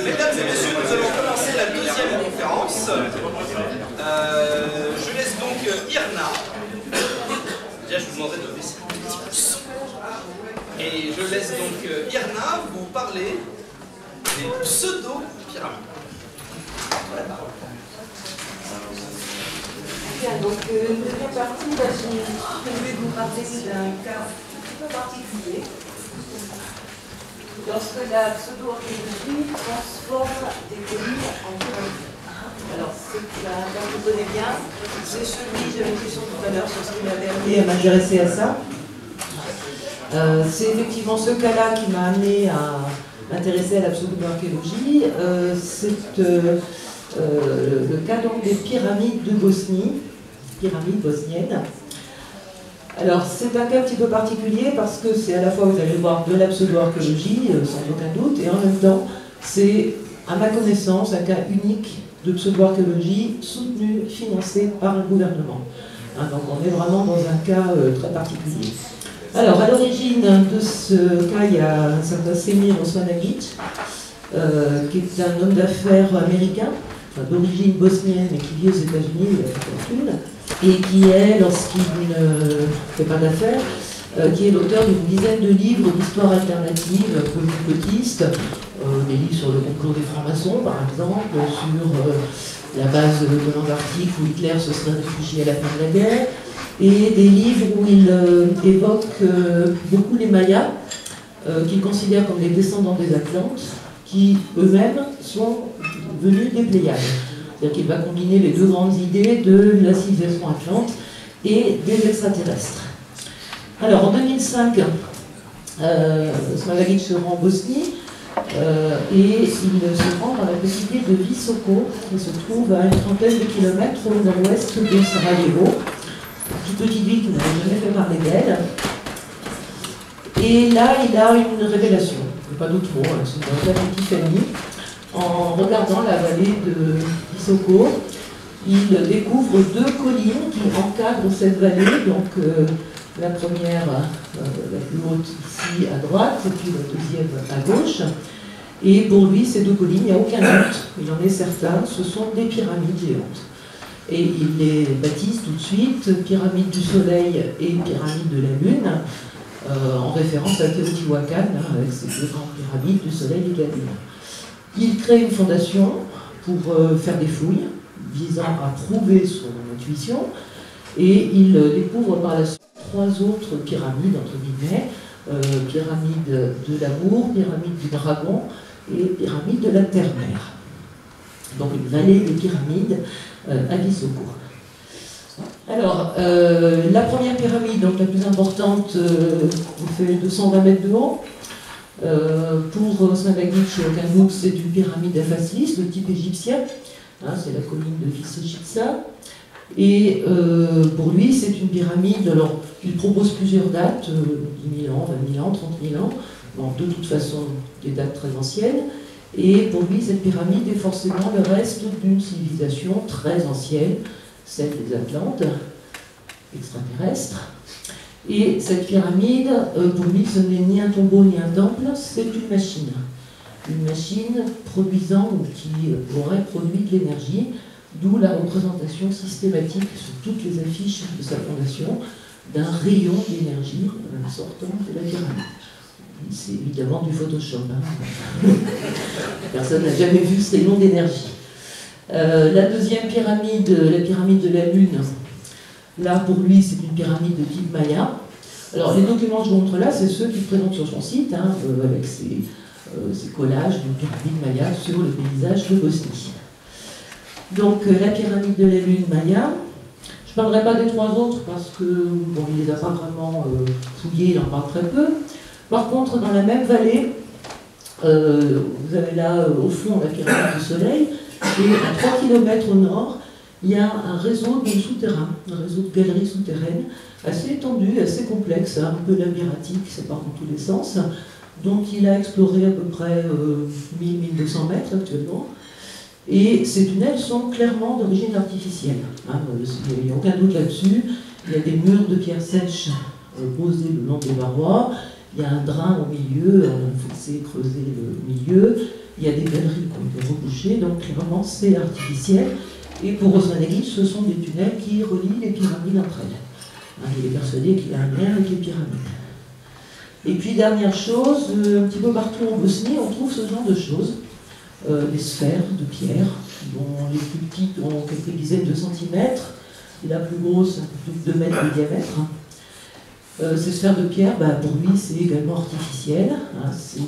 Mesdames et messieurs, nous allons commencer la deuxième conférence. Je laisse donc Irna. Déjà, je vous demanderai de baisser un petit pouce. Et je laisse donc Irna vous parler des pseudo-pyramides. Bien, donc une deuxième partie, je vais vous parler d'un cas un petit peu particulier. Lorsque la pseudo-archéologie transforme des collines en pyramides. Alors, c'est un cas que vous connaissez bien, c'est celui, j'avais une question tout à l'heure sur ce qui m'avait amené à m'intéresser à ça. C'est effectivement ce cas-là qui m'a amené à m'intéresser à la pseudo-archéologie. C'est le cas donc des pyramides de Bosnie, pyramides bosniennes. Alors c'est un cas un petit peu particulier parce que c'est à la fois, vous allez voir, de la pseudo-archéologie, sans aucun doute, et en même temps, c'est, à ma connaissance, un cas unique de pseudo-archéologie soutenu, financé par le gouvernement. Hein, donc on est vraiment dans un cas très particulier. Alors à l'origine de ce cas, il y a un certain Semir Osmanagić, qui est un homme d'affaires américain, d'origine bosnienne et qui vit aux États-Unis, il a fait fortune, et qui est, lorsqu'il ne fait pas d'affaires, qui est l'auteur d'une dizaine de livres d'histoire alternative, complotistes, des livres sur le complot des francs-maçons, par exemple, sur la base de l'Antarctique où Hitler se serait réfugié à la fin de la guerre, et des livres où il évoque beaucoup les Mayas, qu'il considère comme les descendants des Atlantes, qui eux-mêmes sont venus des Pléiades. C'est-à-dire qu'il va combiner les deux grandes idées de la civilisation atlante et des extraterrestres. Alors en 2005, Osmanagić se rend en Bosnie et il se rend dans la petite ville de Visoko, qui se trouve à une trentaine de kilomètres au nord-ouest de Sarajevo. Une petite ville qui n'avait jamais fait parler d'elle. Et là, il a une révélation. Pas d'autre mot, hein, c'est une épiphanie. En regardant la vallée de Visoko, il découvre deux collines qui encadrent cette vallée. Donc la première, la plus haute ici à droite, et puis la deuxième à gauche. Et pour lui, ces deux collines, il n'y a aucun doute, il en est certain, ce sont des pyramides géantes. Et il les baptise tout de suite pyramide du Soleil et pyramide de la Lune, en référence à Teotihuacan, avec ses deux grandes pyramides du Soleil et de la Lune. Il crée une fondation pour faire des fouilles, visant à prouver son intuition, et il découvre par la suite trois autres pyramides, entre guillemets, pyramide de l'amour, pyramide du dragon et pyramide de la terre-mère. Donc une vallée des pyramides à Visoko. Alors, la première pyramide, donc la plus importante, fait 220 mètres de haut. Pour Osmanagić, aucun doute, c'est une pyramide aphasis de type égyptien. Hein, c'est la colline de Visegitsa. Et pour lui, c'est une pyramide. Alors, il propose plusieurs dates, 10 000 ans, 20 000 ans, 30 000 ans. Bon, de toute façon, des dates très anciennes. Et pour lui, cette pyramide est forcément le reste d'une civilisation très ancienne, celle des Atlantes, extraterrestres. Et cette pyramide, pour lui, ce n'est ni un tombeau ni un temple, c'est une machine. Une machine produisant ou qui aurait produit de l'énergie, d'où la représentation systématique sur toutes les affiches de sa fondation d'un rayon d'énergie sortant de la pyramide. C'est évidemment du Photoshop. Hein. Personne n'a jamais vu ce rayon d'énergie. La deuxième pyramide, la pyramide de la Lune, là pour lui c'est une pyramide de type Maya. Alors les documents que je montre là, c'est ceux qu'il présente sur son site, hein, avec ses collages d'une pyramide Maya sur le paysage de Bosnie. Donc la pyramide de la Lune Maya. Je ne parlerai pas des trois autres parce que bon, il ne les a pas vraiment fouillés, il en parle très peu. Par contre, dans la même vallée, vous avez là au fond la pyramide du Soleil, et à 3 km au nord, il y a un réseau de souterrains, un réseau de galeries souterraines, assez étendu, assez complexe, un peu labyrinthique, ça part dans tous les sens. Donc il a exploré à peu près 1000-1200 mètres actuellement. Et ces tunnels sont clairement d'origine artificielle. Hein, il n'y a aucun doute là-dessus. Il y a des murs de pierre sèche posés le long des parois. Il y a un drain au milieu, on a creusé le milieu, il y a des galeries qui ont été rebouchées, donc clairement c'est artificiel. Et pour Osman Aguic, ce sont des tunnels qui relient les pyramides entre elles. Il est persuadé qu'il y a un lien avec les pyramides. Et puis dernière chose, un petit peu partout en Bosnie, on trouve ce genre de choses. Des sphères de pierre, dont les plus petites ont quelques dizaines de centimètres, et la plus grosse, un peu plus de 2 mètres de diamètre. Ces sphères de pierre, pour lui, c'est également artificiel. C'est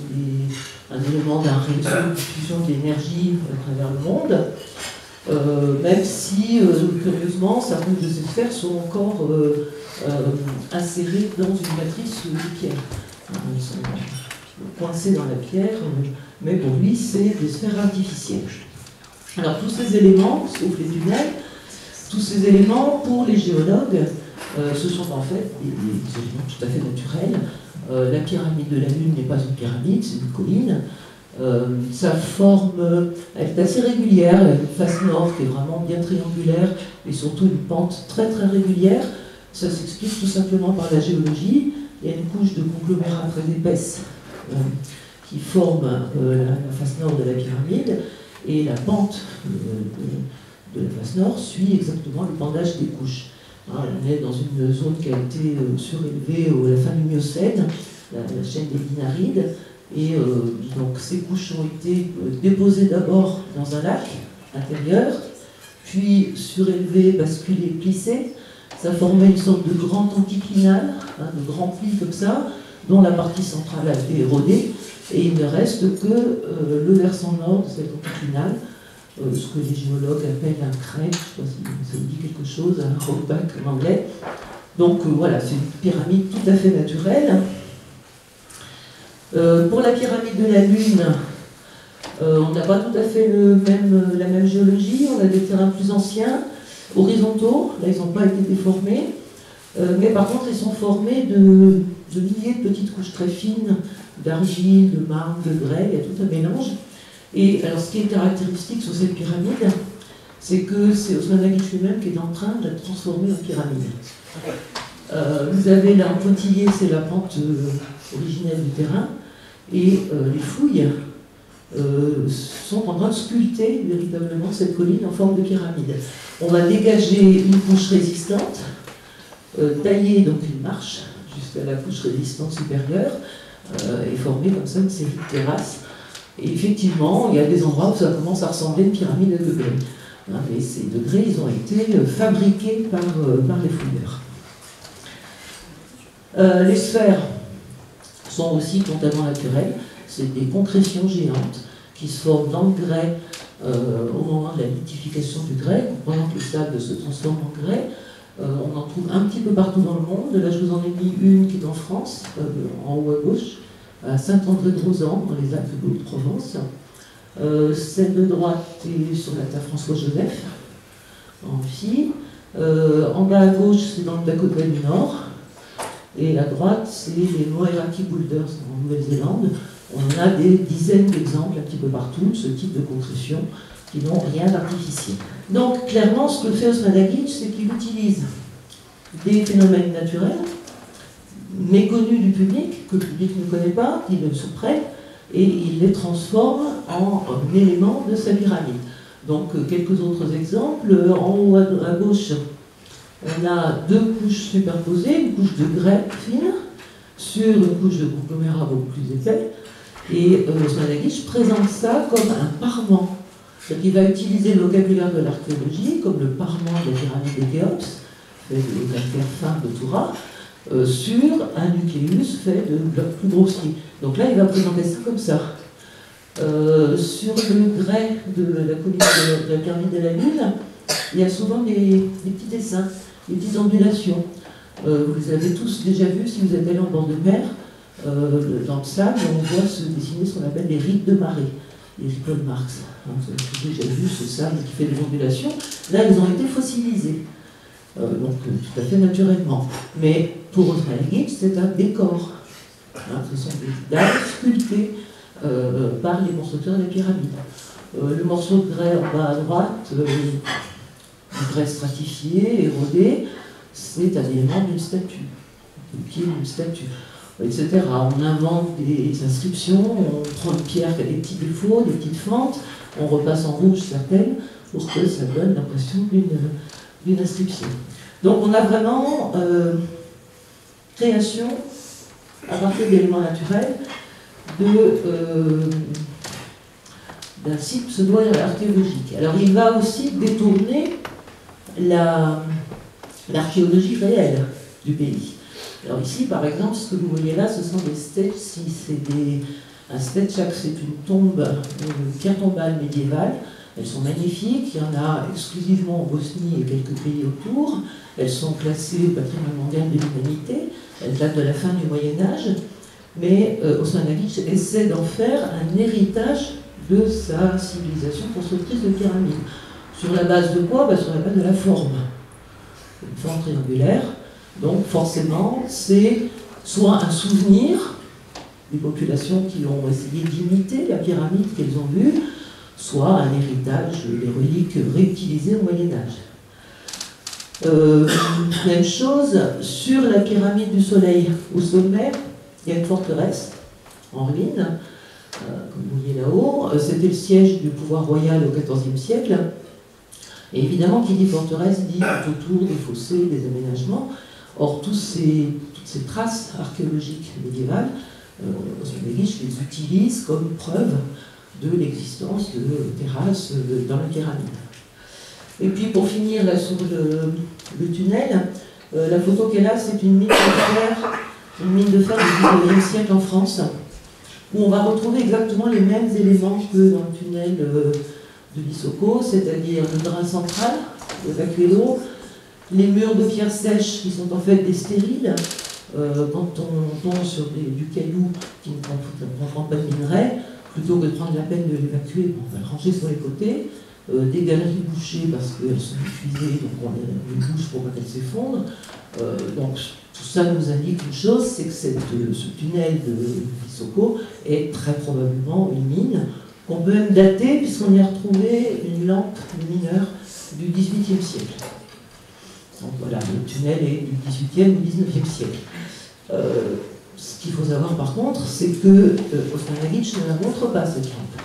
un élément d'un réseau de diffusion d'énergie à travers le monde. Même si, curieusement, certaines de ces sphères sont encore insérées dans une matrice de pierre. Elles sont coincées dans la pierre, mais pour lui, c'est des sphères artificielles. Alors, tous ces éléments, sauf les tunnels, tous ces éléments, pour les géologues, ce sont en fait des éléments tout à fait naturels. La pyramide de la Lune n'est pas une pyramide, c'est une colline. Sa forme, elle est assez régulière, elle a une face nord qui est vraiment bien triangulaire, et surtout une pente très très régulière. Ça s'explique tout simplement par la géologie. Il y a une couche de conglomérats très épaisse qui forme la face nord de la pyramide, et la pente de la face nord suit exactement le pendage des couches. On est dans une zone qui a été surélevée à la fin du Miocène, la chaîne des Dinarides, et donc ces couches ont été déposées d'abord dans un lac intérieur, puis surélevées, basculées, plissées. Ça formait une sorte de grand anticlinal, de grands plis comme ça, dont la partie centrale a été érodée, et il ne reste que le versant nord de cet anticlinal, ce que les géologues appellent un crête, je ne sais pas si ça vous dit quelque chose, un rockback en anglais. Donc voilà, c'est une pyramide tout à fait naturelle. Pour la pyramide de la Lune, on n'a pas tout à fait la même géologie, on a des terrains plus anciens, horizontaux, là ils n'ont pas été déformés, mais par contre ils sont formés de milliers de petites couches très fines, d'argile, de marbre, de grès, il y a tout un mélange. Et alors ce qui est caractéristique sur cette pyramide, c'est que c'est Osman Aguic lui-même qui est en train de la transformer en pyramide. Vous avez là en pointillé, c'est la pente originelle du terrain, et les fouilles sont en train de sculpter véritablement cette colline en forme de pyramide. On va dégager une couche résistante, tailler donc une marche jusqu'à la couche résistante supérieure, et former comme ça une série de terrasses. Et effectivement, il y a des endroits où ça commence à ressembler à une pyramide à degrés. Et ces degrés, ils ont été fabriqués par les fouilleurs. Les sphères sont aussi totalement naturelles. C'est des concrétions géantes qui se forment dans le grès au moment de la lithification du grès, pendant que le sable se transforme en grès. On en trouve un petit peu partout dans le monde. Là, je vous en ai mis une qui est en France, en haut à gauche, à Saint-André-de-Rosan, dans les Alpes de Haute-Provence. Celle de droite est sur la terre François-Joseph, en Russie. En bas à gauche, c'est dans le Dakota du Nord. Et à droite, c'est les Moeraki Boulders en Nouvelle-Zélande. On a des dizaines d'exemples un petit peu partout de ce type de construction qui n'ont rien d'artificiel. Donc, clairement, ce que fait Osman Aguic, c'est qu'il utilise des phénomènes naturels méconnus du public, que le public ne connaît pas, qui le surprennent, et il les transforme en éléments de sa pyramide. Donc, quelques autres exemples. En haut à gauche, on a deux couches superposées, une couche de grès fine sur une couche de conglomérat beaucoup plus épais. Et Osman Aguic présente ça comme un parement. C'est-à-dire qu'il va utiliser le vocabulaire de l'archéologie, comme le parement de la pyramide de Khéops, fait de calcaire fin de Toura, sur un nucléus fait de blocs plus grossiers. Donc là, il va présenter ça comme ça. Sur le grès de la colline de la pyramide de la Lune, il y a souvent des petits dessins, des petites ondulations. Vous les avez tous déjà vus si vous êtes allé en bord de mer. Dans le sable, on voit se dessiner ce qu'on appelle les rides de marée, les ripple marks. Vous avez déjà vu ce sable qui fait des ondulations. Là, ils ont été fossilisés. Donc tout à fait naturellement. Mais pour Osman Aguic, c'est un décor. Ce sont des dalles sculptées par les constructeurs des pyramides. Le morceau de grès en bas à droite, du grès stratifié, érodé, c'est un élément d'une statue, le pied d'une statue. etc. On invente des inscriptions, on prend une pierre qui a des petits défauts, des petites fentes, on repasse en rouge certaines pour que ça donne l'impression d'une inscription. Donc on a vraiment création, à partir d'éléments naturels, d'un site pseudo-archéologique. Alors il va aussi détourner l'archéologie réelle du pays. Alors ici, par exemple, ce que vous voyez là, ce sont des stèches. Un stetchak, c'est une tombe, une pierre tombale médiévale. Elles sont magnifiques, il y en a exclusivement en Bosnie et quelques pays autour. Elles sont classées au patrimoine mondial de l'humanité. Elles datent de la fin du Moyen-Âge. Mais Osmanagić essaie d'en faire un héritage de sa civilisation constructrice de pyramides. Sur la base de quoi? Sur la base de la forme. Une forme triangulaire. Donc forcément, c'est soit un souvenir des populations qui ont essayé d'imiter la pyramide qu'elles ont vue, soit un héritage des reliques réutilisées au Moyen-Âge. Même chose sur la pyramide du Soleil. Au sommet, il y a une forteresse en ruine, comme vous voyez là-haut. C'était le siège du pouvoir royal au XIVe siècle. Et évidemment, qui dit forteresse dit tout autour des fossés, des aménagements. Or, toutes ces traces archéologiques médiévales, Osmanagić les utilise comme preuve de l'existence de terrasses dans la pyramide. Et puis, pour finir là sur le tunnel, la photo qu'elle a, c'est une mine de fer du XIXe siècle en France, où on va retrouver exactement les mêmes éléments que dans le tunnel de Vissoko, c'est-à-dire le drain central, évacuer l'eau, les murs de pierre sèche qui sont en fait des stériles. Quand on tombe sur du caillou qui ne comprend pas de minerai, plutôt que de prendre la peine de l'évacuer, on va le ranger sur les côtés. Des galeries bouchées parce qu'elles sont épuisées, donc on les bouche pour pas qu'elles s'effondrent. Donc tout ça nous indique une chose, c'est que ce tunnel de Vissoko est très probablement une mine qu'on peut même dater puisqu'on y a retrouvé une lampe de mineur du XVIIIe siècle. Donc voilà, le tunnel est du XVIIIe ou XIXe siècle. Ce qu'il faut savoir par contre, c'est que Osmanagić ne la montre pas cette lampe.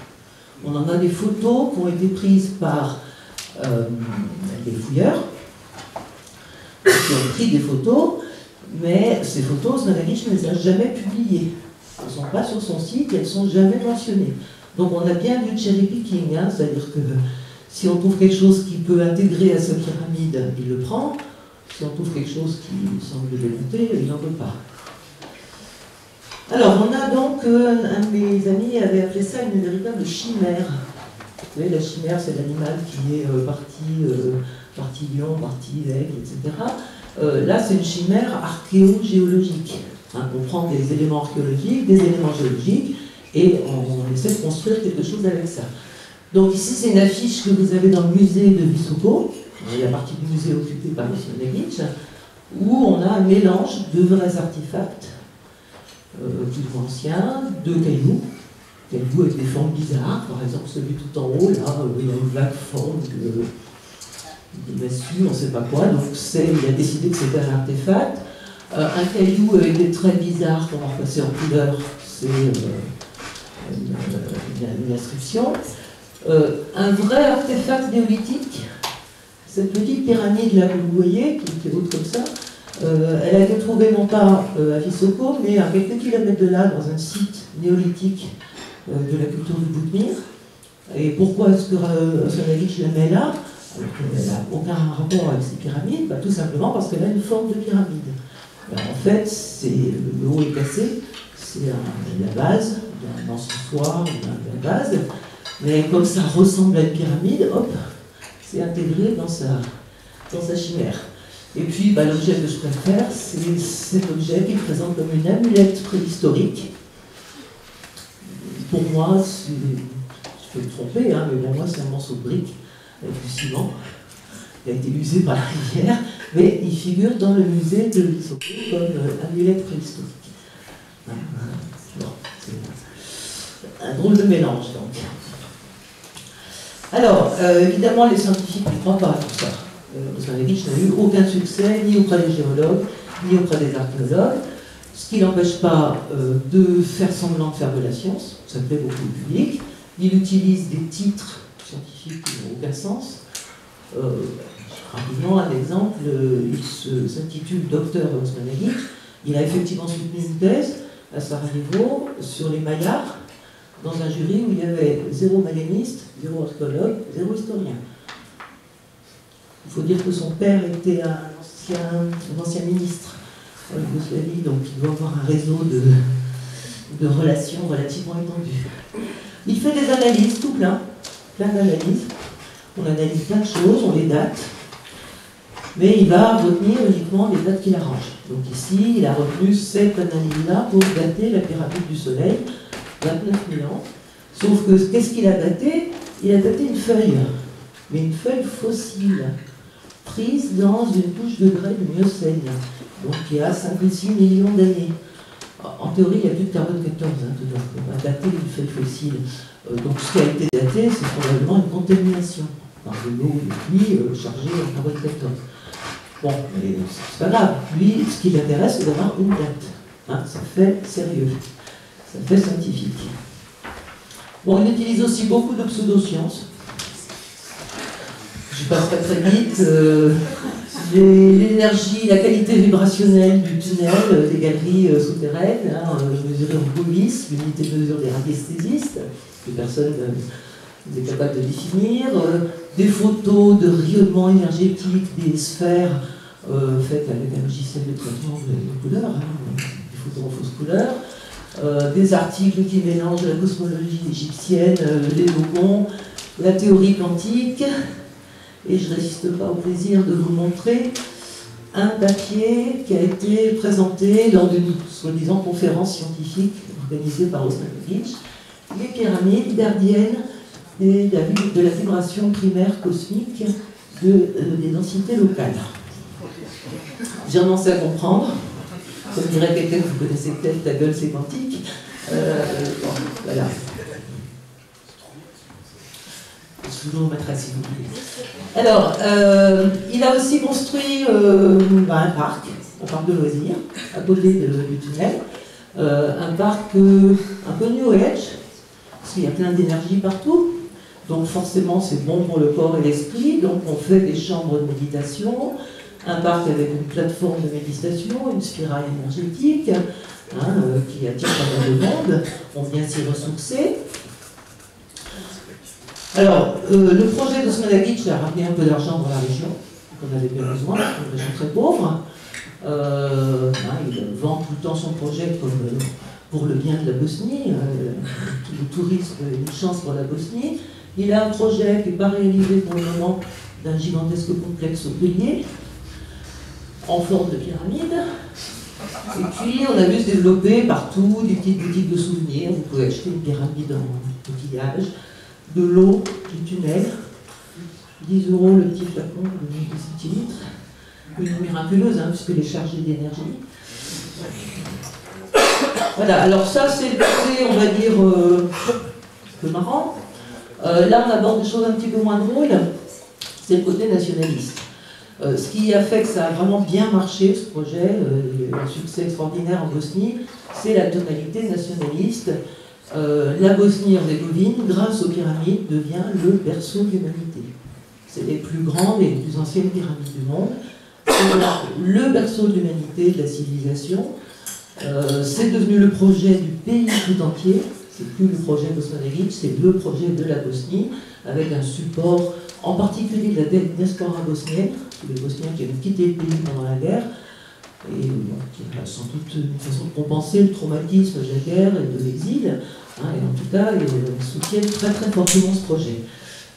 On en a des photos qui ont été prises par des fouilleurs, qui ont pris des photos, mais ces photos, Osmanagić ne les a jamais publiées. Elles ne sont pas sur son site, elles ne sont jamais mentionnées. Donc on a bien du cherry picking, hein, c'est-à-dire que si on trouve quelque chose qui peut intégrer à sa pyramide, il le prend. Si on trouve quelque chose qui semble démonter, il n'en veut pas. Alors, on a donc, un de mes amis avait appelé ça une véritable chimère. Vous voyez, la chimère, c'est l'animal qui est partie lion, partie aigle, etc. Là, c'est une chimère archéogéologique. Hein, on prend des éléments archéologiques, des éléments géologiques, et on essaie de construire quelque chose avec ça. Donc ici, c'est une affiche que vous avez dans le musée de Vissoko, la partie du musée occupée par Osmanagić, où on a un mélange de vrais artefacts plus anciens, de cailloux avec des formes bizarres, par exemple celui tout en haut, là, il y a une vague forme de massue, on ne sait pas quoi, donc il a décidé que c'était un artefact. Un caillou avec des traits bizarres qu'on va repasser en couleur, c'est une inscription. Un vrai artefact néolithique, cette petite pyramide là que vous voyez, qui est haute comme ça, elle a été trouvée non pas à Vissoko, mais à quelques kilomètres de là, dans un site néolithique de la culture du Boukmir. Et pourquoi est-ce que Osmanagić la met là, alors qu'elle n'a aucun rapport avec ces pyramides? Tout simplement parce qu'elle a une forme de pyramide. En fait, le haut est cassé, c'est la base, d'un encensoir, de la base, mais comme ça ressemble à une pyramide, hop, c'est intégré dans sa chimère. Et puis, l'objet que je préfère, c'est cet objet qui présente comme une amulette préhistorique. Pour moi, je peux me tromper, hein, mais pour moi, c'est un morceau de brique avec du ciment. Il a été usé par la rivière, mais il figure dans le musée de Vissoko comme amulette préhistorique. Bon, c'est un drôle de mélange, donc. Alors, évidemment, les scientifiques ne croient pas à tout ça. Osmanagić n'a eu aucun succès, ni auprès des géologues, ni auprès des archéologues. Ce qui n'empêche pas de faire semblant de faire de la science, ça plaît beaucoup au public. Il utilise des titres scientifiques qui n'ont aucun sens. Rapidement, un exemple, il s'intitule Docteur Osmanagic. Il a effectivement soutenu une thèse à Sarajevo sur les Mayars, dans un jury où il y avait 0 maganiste, 0 archéologue, 0 historien. Il faut dire que son père était un ancien ministre en Yougoslavie, donc il doit avoir un réseau de relations relativement étendu. Il fait des analyses, tout plein d'analyses. On analyse plein de choses, on les date, mais il va retenir uniquement les dates qu'il arrange. Donc ici, il a retenu cette analyse-là pour dater la pyramide du Soleil, 29 000 ans. Sauf que, qu'est-ce qu'il a daté? Il a daté une feuille, mais une feuille fossile, prise dans une couche de grès du Miocène, donc il y a 5 ou 6 millions d'années. En théorie, il y a plus de carbone 14, dedans. On va dater une feuille fossile. Donc ce qui a été daté, c'est probablement une contamination par de l'eau de pluie chargée en carbone 14. Bon, mais c'est pas grave. Lui, ce qui l'intéresse, c'est d'avoir une date. Ça fait sérieux, ça fait scientifique. Bon, il utilise aussi beaucoup de pseudosciences. Je passerai très vite. L'énergie, la qualité vibrationnelle du tunnel, des galeries souterraines, mesurée en police, l'unité de mesure des radiesthésistes, que personne n'est capable de définir, des photos de rayonnement énergétique des sphères faites avec un logiciel de traitement de couleurs, des photos en fausse couleur, des articles qui mélangent la cosmologie égyptienne, les logons, la théorie quantique. Et je ne résiste pas au plaisir de vous montrer un papier qui a été présenté lors d'une soi-disant conférence scientifique organisée par Osmanagic, les pyramides gardiennes de la vibration primaire cosmique des densités locales. J'ai renoncé à comprendre, comme dirait quelqu'un que vous connaissez peut-être, ta gueule c'est quantique. Bon, voilà. Je vous remettrai si vous voulez. Alors, il a aussi construit un parc de loisirs, à côté du tunnel. Un parc un peu new age, parce qu'il y a plein d'énergie partout. Donc forcément, c'est bon pour le corps et l'esprit. Donc on fait des chambres de méditation, un parc avec une plateforme de méditation, une spirale énergétique, qui attire pas mal de monde. On vient s'y ressourcer. Alors, le projet d'Osmanagic a ramené un peu d'argent dans la région, qu'on avait bien besoin, une région très pauvre. Il vend tout le temps son projet comme pour le bien de la Bosnie. Le tourisme est une chance pour la Bosnie. Il a un projet qui n'est pas réalisé pour le moment d'un gigantesque complexe hôtelier en forme de pyramide. Et puis, on a vu se développer partout des petites boutiques de souvenirs. Vous pouvez acheter une pyramide en outillage, de l'eau du tunnel, 10 € le petit flacon de 10 centilitres, une miraculeuse, puisque les chargés d'énergie. Voilà, alors ça c'est le côté, on va dire, un peu marrant. Là on aborde des choses un petit peu moins drôles, c'est le côté nationaliste. Ce qui a fait que ça a vraiment bien marché, ce projet, un succès extraordinaire en Bosnie, c'est la tonalité nationaliste. La Bosnie-Herzégovine, grâce aux pyramides, devient le berceau de l'humanité. C'est les plus grandes et les plus anciennes pyramides du monde. C'est le berceau de l'humanité, de la civilisation. C'est devenu le projet du pays tout entier. C'est plus le projet d'Osmanagic, c'est le projet de la Bosnie, avec un support en particulier de la diaspora bosnienne, les Bosniens qui avaient quitté le pays pendant la guerre, et qui a sans doute une façon de compenser le traumatisme de la guerre et de l'exil, et en tout cas, ils soutiennent très très fortement ce projet.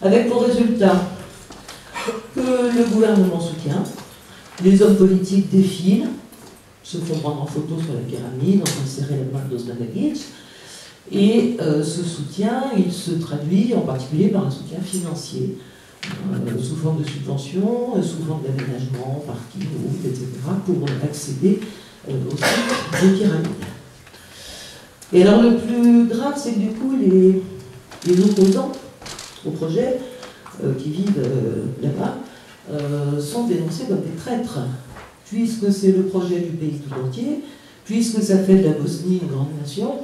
Avec pour résultat que le gouvernement soutient, les hommes politiques défilent, se font prendre en photo sur la pyramide, en train de serrer la main d'Osmanagic, et ce soutien, il se traduit en particulier par un soutien financier, sous forme de subventions, sous forme d'aménagement, parking, routes, etc., pour accéder au site des pyramides. Et alors le plus grave, c'est que du coup, les opposants au projet, qui vivent là-bas, sont dénoncés comme des traîtres, puisque c'est le projet du pays tout entier, puisque ça fait de la Bosnie une grande nation,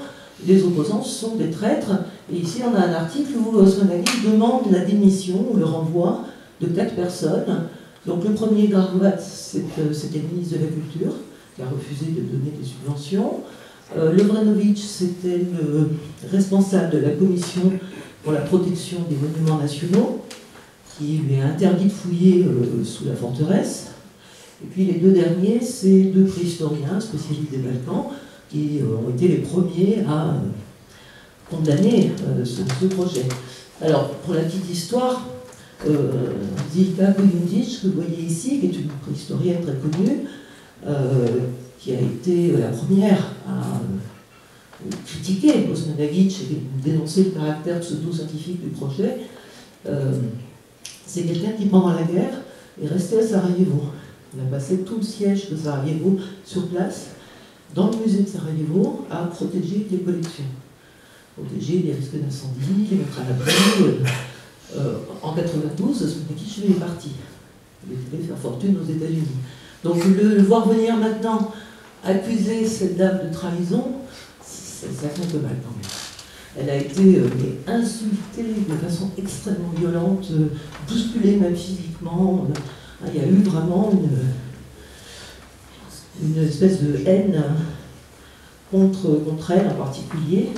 les opposants sont des traîtres. Et ici, on a un article où Osmanagić demande la démission ou le renvoi de 4 personnes. Donc le premier, Gargovac, c'était le ministre de la Culture, qui a refusé de donner des subventions. Lovranović, c'était le responsable de la commission pour la protection des monuments nationaux, qui lui a interdit de fouiller sous la forteresse. Et puis les 2 derniers, c'est 2 préhistoriens spécialistes des Balkans, qui ont été les premiers à condamner ce projet. Alors, pour la petite histoire, Zilka Kojundić, que vous voyez ici, qui est une préhistorienne très connue, qui a été la première à critiquer Osmanagić et dénoncer le caractère pseudo-scientifique du projet, c'est quelqu'un qui, pendant la guerre, est resté à Sarajevo. Il a passé tout le siège de Sarajevo sur place, dans le musée de Sarajevo, à protéger les collections. Protéger les risques d'incendie, les mettre à l'abri. En 92, Osmanagić est parti. Il est allé faire fortune aux États-Unis. Donc le voir venir maintenant accuser cette dame de trahison, ça fait un peu mal quand même. Elle a été insultée de façon extrêmement violente, bousculée même physiquement. Il y a eu vraiment une espèce de haine contre elle en particulier.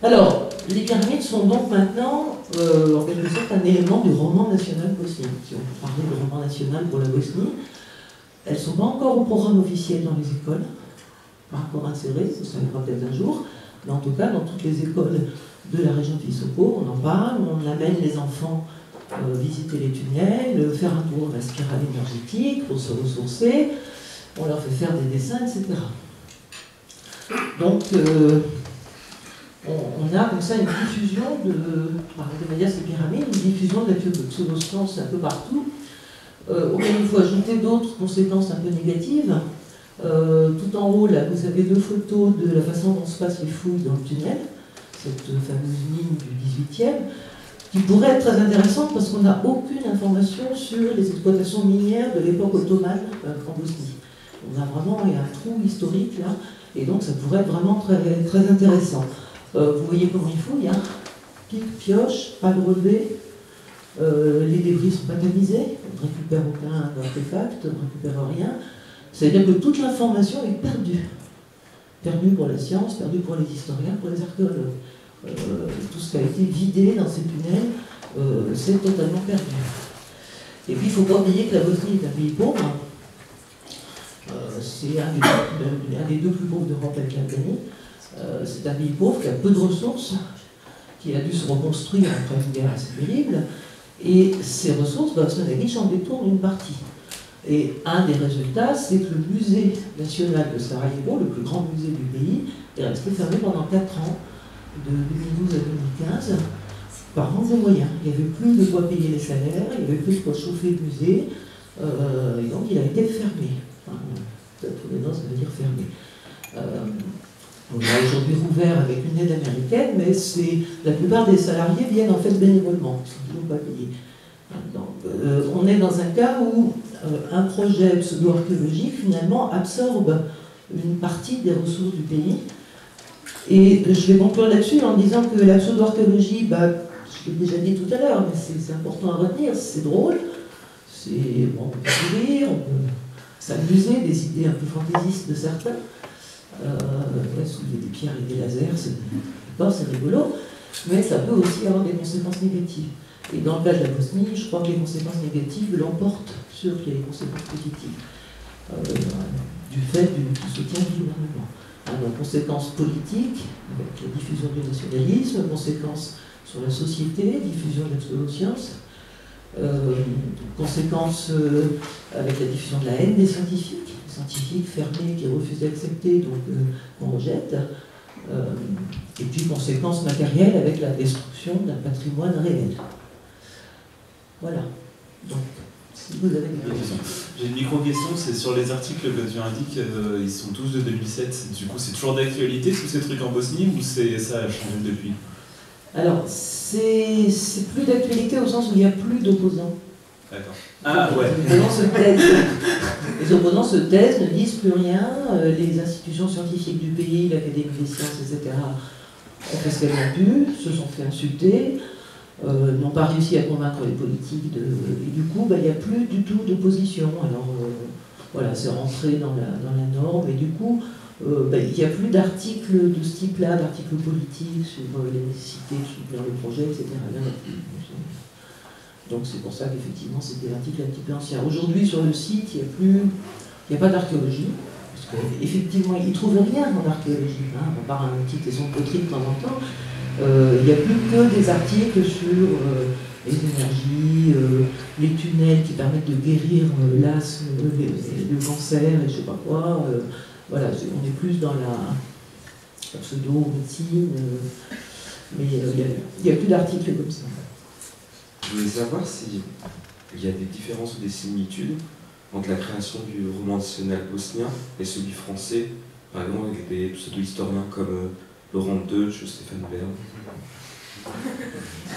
Alors, les pyramides sont donc maintenant, en quelque sorte, un élément du roman national bosnien. Si on peut parler de roman national pour la Bosnie, elles ne sont pas encore au programme officiel dans les écoles, pas encore insérées, ça arrivera peut-être un jour, mais en tout cas, dans toutes les écoles de la région de Visoko, on en parle, on amène les enfants visiter les tunnels, faire un tour de la spirale énergétique pour se ressourcer, on leur fait faire des dessins, etc. Donc, on a comme ça une diffusion par l'intermédiaire de ces pyramides, une diffusion de la pseudo-science un peu partout, auquel il faut ajouter d'autres conséquences un peu négatives. Tout en haut, là, vous avez 2 photos de la façon dont se passent les fouilles dans le tunnel, cette fameuse mine du 18e, qui pourrait être très intéressante parce qu'on n'a aucune information sur les exploitations minières de l'époque ottomane en Bosnie. On a vraiment un trou historique là, et donc ça pourrait être vraiment très, très intéressant. Vous voyez comment il fouille, hein, pique, pioche, pas de relevé, les débris ne sont pas tamisés, on ne récupère aucun artefact, on ne récupère rien. C'est-à-dire que toute l'information est perdue. Perdue pour la science, perdue pour les historiens, pour les archéologues. Tout ce qui a été vidé dans ces tunnels, c'est totalement perdu. Et puis il ne faut pas oublier que la Bosnie est un pays pauvre. C'est un des 2 plus pauvres d'Europe avec l'Albanie. C'est un pays pauvre qui a peu de ressources, qui a dû se reconstruire après une guerre assez terrible. Et ces ressources, Osmanagić en détourne une partie. Et un des résultats, c'est que le musée national de Sarajevo, le plus grand musée du pays, est resté fermé pendant 4 ans, de 2012 à 2015, par manque de moyens. Il n'y avait plus de quoi payer les salaires, il n'y avait plus de quoi chauffer le musée, et donc il a été fermé. Enfin, tous les noms, ça veut dire fermé. On l'a aujourd'hui rouvert avec une aide américaine, mais la plupart des salariés viennent en fait bénévolement, ils ne sont toujours pas payés. Donc, on est dans un cas où un projet pseudo-archéologique finalement absorbe une partie des ressources du pays. Et je vais conclure là-dessus en disant que la pseudo-archéologie, je l'ai déjà dit tout à l'heure, mais c'est important à retenir, c'est drôle, on peut sourire, on peut s'amuser des idées un peu fantaisistes de certains. Soulever des pierres et des lasers, c'est rigolo, mais ça peut aussi avoir des conséquences négatives. Et dans le cas de la Bosnie, je crois que les conséquences négatives l'emportent sur les conséquences positives, du fait du soutien du gouvernement. Donc, conséquences politiques, avec la diffusion du nationalisme, conséquences sur la société, diffusion de la pseudo-science, conséquences avec la diffusion de la haine des scientifiques fermés qui refusent d'accepter, donc on rejette, et puis conséquences matérielles avec la destruction d'un patrimoine réel. Voilà. Donc, si vous avez des questions. J'ai une micro-question, c'est sur les articles que tu indiques, ils sont tous de 2007, du coup c'est toujours d'actualité tous ces trucs en Bosnie ou ça a changé depuis? Alors, c'est plus d'actualité au sens où il n'y a plus d'opposants. D'accord. Ah ouais. Les opposants se taisent, ne disent plus rien. Les institutions scientifiques du pays, l'Académie des sciences, etc., ont fait ce qu'elles ont pu, se sont fait insulter, n'ont pas réussi à convaincre les politiques. Et du coup, il n'y a plus du tout d'opposition. Alors voilà, c'est rentré dans la norme. Et du coup, il n'y a plus d'articles de ce type-là, d'articles politiques sur les nécessités de soutenir le projet, etc. Il y en a plus. Donc c'est pour ça qu'effectivement c'était l'article un petit peu ancien. Aujourd'hui sur le site, il n'y a pas d'archéologie, parce qu'effectivement ils ne trouvent rien en archéologie, hein, à part un petit tesson de poterie de temps en temps. Il n'y a plus que des articles sur les énergies, les tunnels qui permettent de guérir l'asthme, le cancer et je ne sais pas quoi. Voilà, on est plus dans la pseudo-médecine, mais il n'y a plus d'articles comme ça. Je voulais savoir s'il y a des différences ou des similitudes entre la création du roman national bosnien et celui français, par exemple avec des pseudo-historiens comme Laurent Deutsch ou Stéphane Bern.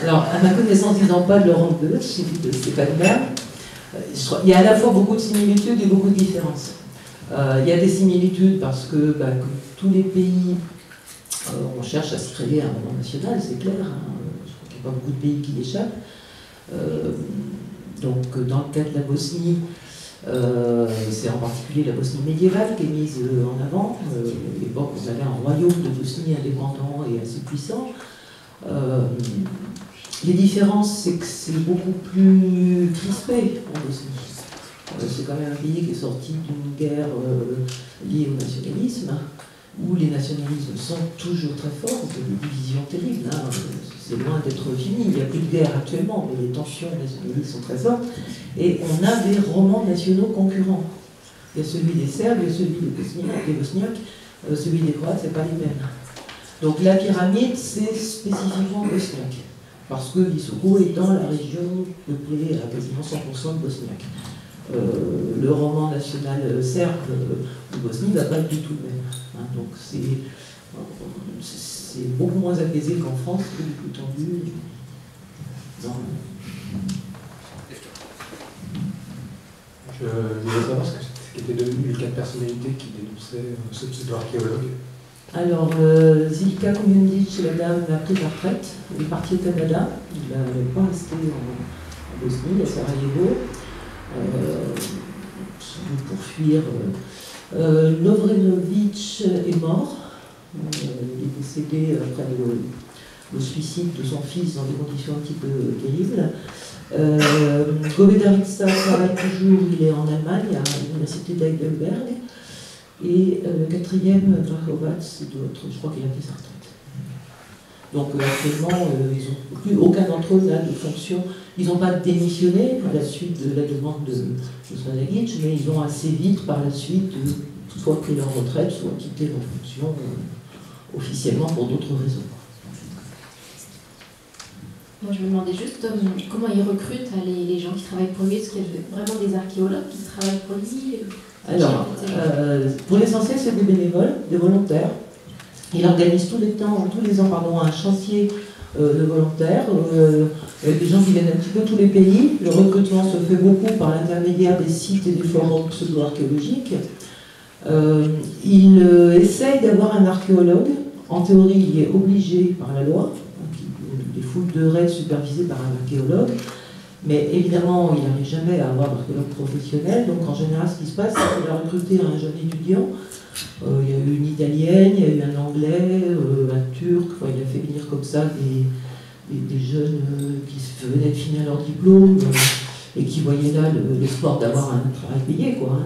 Alors, à ma connaissance, ils n'ont pas de Laurent Deutsch, celui de Stéphane Bern. Il y a à la fois beaucoup de similitudes et beaucoup de différences. Il y a des similitudes parce que, comme tous les pays, on cherche à se créer un roman national, c'est clair. Hein. Je crois qu'il n'y a pas beaucoup de pays qui l'échappent. Donc dans le cas de la Bosnie, c'est en particulier la Bosnie médiévale qui est mise en avant. À l'époque, on avait un royaume de Bosnie indépendant et assez puissant. Les différences, c'est que c'est beaucoup plus crispé en Bosnie. C'est quand même un pays qui est sorti d'une guerre liée au nationalisme, où les nationalismes sont toujours très forts, c'est une division terrible, hein. C'est loin d'être fini, il n'y a plus de guerre actuellement, mais les tensions nationalistes sont très fortes, et on a des romans nationaux concurrents. Il y a celui des Serbes, il y a celui des Bosniaques, celui des Croates, c'est pas les mêmes. Donc la pyramide, c'est spécifiquement bosniaque, parce que Visoko est dans la région peuplée à quasiment 100% de Bosniaques. Le roman national serbe de Bosnie ne va pas être du tout le même. Hein, donc c'est beaucoup moins apaisé qu'en France, c'est beaucoup plus tendu. Non. Je voulais savoir ce qu'étaient devenues les 4 personnalités qui dénonçaient ce pseudo-archéologue. Alors, Zilka Komundic, la dame, a pris sa retraite, elle est partie au Canada, elle n'est pas restée en Bosnie, à Sarajevo. Pour fuir. Lovrenovic est mort. Il est décédé après le suicide de son fils dans des conditions un petit peu terribles. Govedaritsa travaille toujours, il est en Allemagne, à l'université d'Heidelberg. Et le quatrième, Drahovac, c'est d'autres, je crois qu'il a pris sa retraite. Donc actuellement, ils n'ont plus, aucun d'entre eux n'a de fonction. Ils n'ont pas démissionné à la suite de la demande de Osmanagic, mais ils ont assez vite par la suite soit pris leur retraite, soit quitté leur fonction officiellement pour d'autres raisons. Moi, je me demandais juste comment il recrute les gens qui travaillent pour lui. Est-ce qu'il y a vraiment des archéologues qui travaillent pour lui? Alors, pour l'essentiel, c'est des bénévoles, des volontaires. Il organise tous les ans, un chantier de volontaires, avec des gens qui viennent un petit peu tous les pays. Le recrutement se fait beaucoup par l'intermédiaire des sites et des forums pseudo-archéologiques. Il essaye d'avoir un archéologue. En théorie, il est obligé par la loi, des fouilles de raids supervisées par un archéologue. Mais évidemment, il n'arrive jamais à avoir d'archéologue professionnel. Donc en général, ce qui se passe, c'est qu'il a recruté un jeune étudiant. Il y a eu une italienne, il y a eu un anglais, un turc. Enfin, il a fait venir comme ça des jeunes qui venaient de finir leur diplôme et qui voyaient là l'espoir d'avoir un travail payé, quoi.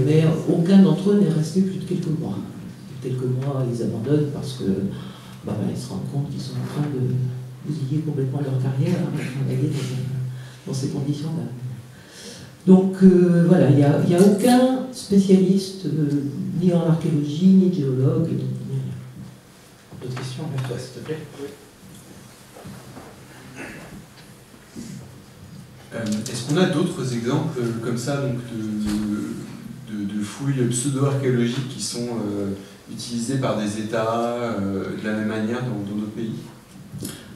Mais aucun d'entre eux n'est resté plus de quelques mois. Quelques mois, ils abandonnent parce que ils se rendent compte qu'ils sont en train de bousiller complètement leur carrière, d'aller dans ces conditions-là. Donc voilà, il n'y a aucun spécialiste ni en archéologie, ni géologue, ni rien. D'autres questions, toi, s'il te plaît? Est-ce qu'on a d'autres exemples comme ça donc de fouilles pseudo-archéologiques qui sont utilisées par des États de la même manière dans d'autres pays?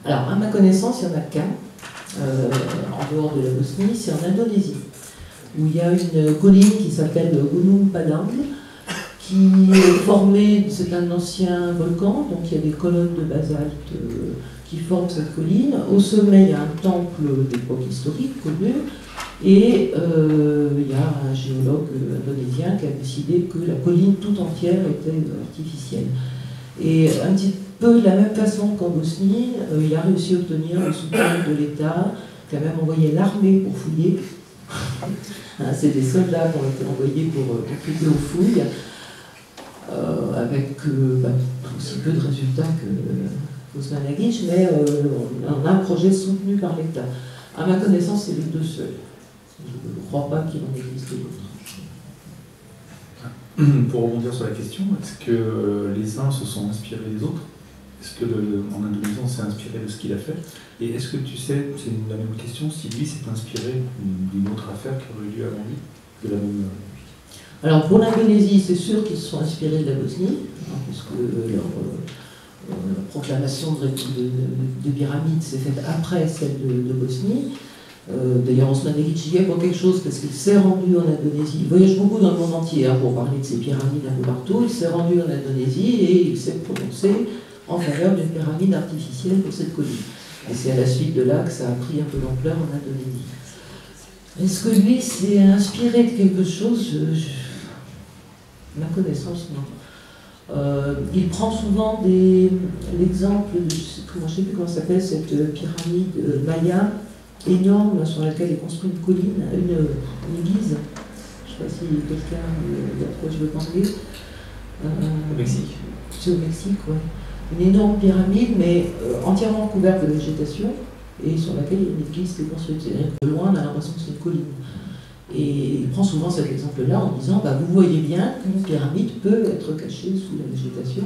Alors, à ma connaissance, il n'y en a qu'un. en dehors de la Bosnie, c'est en Indonésie, où il y a une colline qui s'appelle Gunung Padang, qui est formée, c'est un ancien volcan, donc il y a des colonnes de basalte qui forment cette colline. Au sommet, il y a un temple d'époque historique connu, et il y a un géologue indonésien qui a décidé que la colline tout entière était artificielle. Et un petit peu de la même façon qu'en Bosnie, il a réussi à obtenir le soutien de l'État, qui a même envoyé l'armée pour fouiller. C'est des soldats qui ont été envoyés pour occuper aux fouilles, avec aussi peu de résultats qu'Osman Agic, mais on a un projet soutenu par l'État. À ma connaissance, c'est les deux seuls. Je ne crois pas qu'il en existe d'autres. Pour rebondir sur la question, est-ce que les uns se sont inspirés des autres? Est-ce que en Indonésie, on s'est inspiré de ce qu'il a fait? Et est-ce que tu sais, c'est la même question, si lui s'est inspiré d'une autre affaire qui aurait eu lieu avant lui, de la même... Alors pour l'Indonésie, c'est sûr qu'ils se sont inspirés de la Bosnie, puisque leur proclamation de pyramide s'est faite après celle de Bosnie. D'ailleurs, Osman Agic y est pour quelque chose, parce qu'il s'est rendu en Indonésie. Il voyage beaucoup dans le monde entier pour parler de ces pyramides un peu partout. Il s'est rendu en Indonésie et il s'est prononcé en faveur d'une pyramide artificielle pour cette colline. Et c'est à la suite de là que ça a pris un peu d'ampleur en Indonésie. Est-ce que lui s'est inspiré de quelque chose? Ma connaissance, non. Il prend souvent l'exemple de, je ne sais plus comment ça s'appelle, cette pyramide maya énorme sur laquelle est construite une colline, une église. Je ne sais pas si quelqu'un d'approche veut parler. Au Mexique. C'est au Mexique, oui. Une énorme pyramide, mais entièrement couverte de végétation, et sur laquelle il y a une église qui est construite. C'est-à-dire que de loin, on a l'impression que c'est une colline. Et il prend souvent cet exemple-là en disant vous voyez bien qu'une pyramide peut être cachée sous la végétation,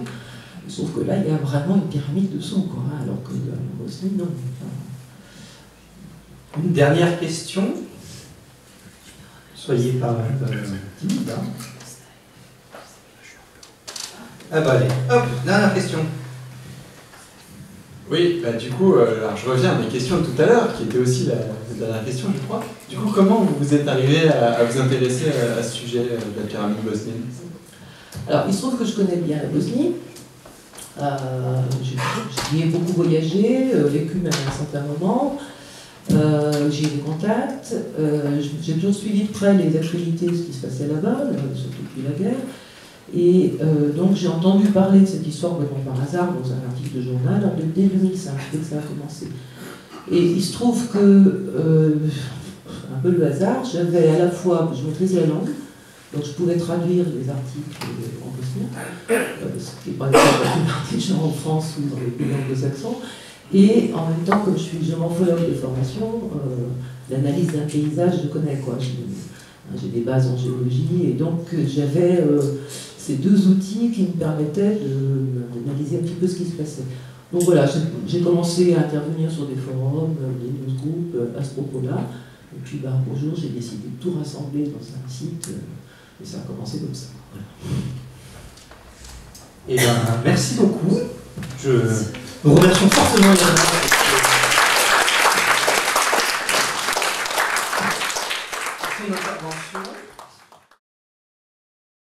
sauf que là, il y a vraiment une pyramide dessous, quoi, alors que en Bosnie, non. Une dernière question. Soyez pas timide. Hein. Ah bah allez, hop, dernière question. Oui, bah du coup, alors je reviens à mes questions de tout à l'heure, qui était aussi la dernière question, je crois. Du coup, comment vous êtes arrivé à vous intéresser à ce sujet de la pyramide bosnienne? Alors, il se trouve que je connais bien la Bosnie. J'y ai beaucoup voyagé, vécu même à un certain moment. J'ai eu des contacts. J'ai toujours suivi de près les actualités de ce qui se passait là-bas, surtout depuis la guerre. Et donc j'ai entendu parler de cette histoire vraiment par hasard dans un article de journal dès 2005, dès que ça a commencé. Et il se trouve que, un peu le hasard, j'avais à la fois, je maîtrisais la langue, donc je pouvais traduire des articles en bosnien, ce qui n'est pas le cas de la plupart des gens en France ou dans les pays anglo-saxons. Et en même temps, comme je suis géomorphologue de formation, l'analyse d'un paysage, je connais quoi. J'ai des bases en géologie, et donc j'avais ces deux outils qui me permettaient d'analyser un petit peu ce qui se passait. Donc voilà, j'ai commencé à intervenir sur des forums, des newsgroups à ce propos-là, et puis un beau jour, j'ai décidé de tout rassembler dans un site, et ça a commencé comme ça. Voilà. Et bien, merci beaucoup. Je vous remercie fortement.